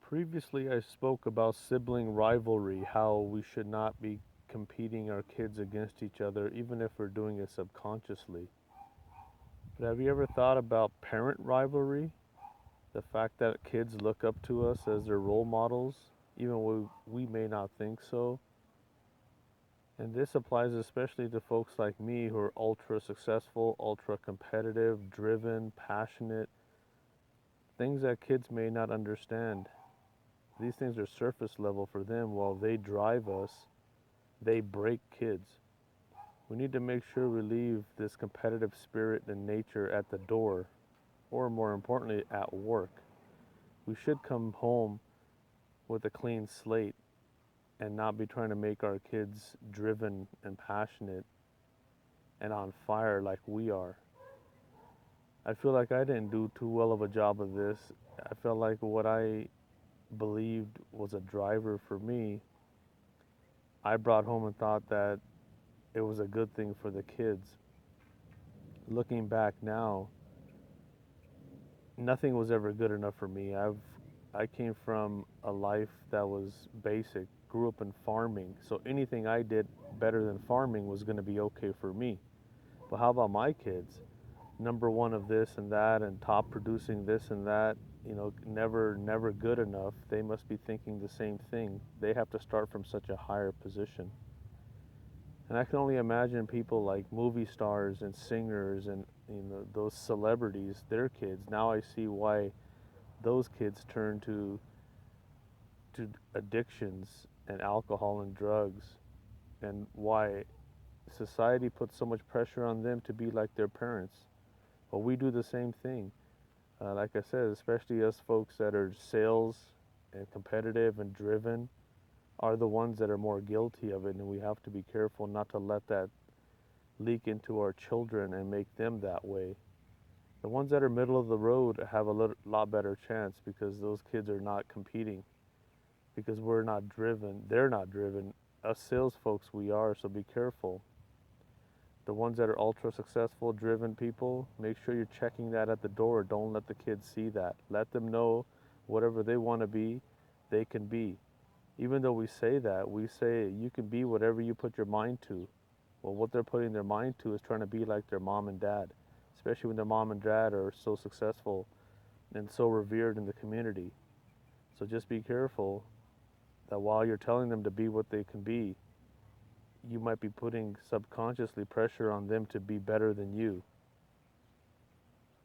Previously, I spoke about sibling rivalry, how we should not be competing our kids against each other, even if we're doing it subconsciously. But have you ever thought about parent rivalry? The fact that kids look up to us as their role models, even when we may not think so. And this applies especially to folks like me who are ultra successful, ultra competitive, driven, passionate, things that kids may not understand. These things are surface level for them while they drive us, they break kids. We need to make sure we leave this competitive spirit and nature at the door, or more importantly, at work. We should come home with a clean slate and not be trying to make our kids driven and passionate and on fire like we are. I feel like I didn't do too well of a job of this. I felt like what I believed was a driver for me, I brought home and thought that it was a good thing for the kids. Looking back now, nothing was ever good enough for me. I came from a life that was basic, grew up in farming, so anything I did better than farming was going to be okay for me. But how about my kids? Number one of this and that and top producing this and that, never good enough. They must be thinking the same thing. They have to start from such a higher position. And I can only imagine people like movie stars and singers and those celebrities, their kids. Now I see why those kids turn to addictions and alcohol and drugs, and why society puts so much pressure on them to be like their parents. But we do the same thing. Like I said, especially us folks that are sales and competitive and driven are the ones that are more guilty of it, and we have to be careful not to let that leak into our children and make them that way. The ones that are middle of the road have a lot better chance because those kids are not competing, because we're not driven. They're not driven. Us sales folks, we are, so be careful. The ones that are ultra successful, driven people, make sure you're checking that at the door. Don't let the kids see that. Let them know whatever they want to be, they can be. Even though we say that, we say you can be whatever you put your mind to. Well, what they're putting their mind to is trying to be like their mom and dad, especially when their mom and dad are so successful and so revered in the community. So just be careful that while you're telling them to be what they can be, you might be putting subconsciously pressure on them to be better than you.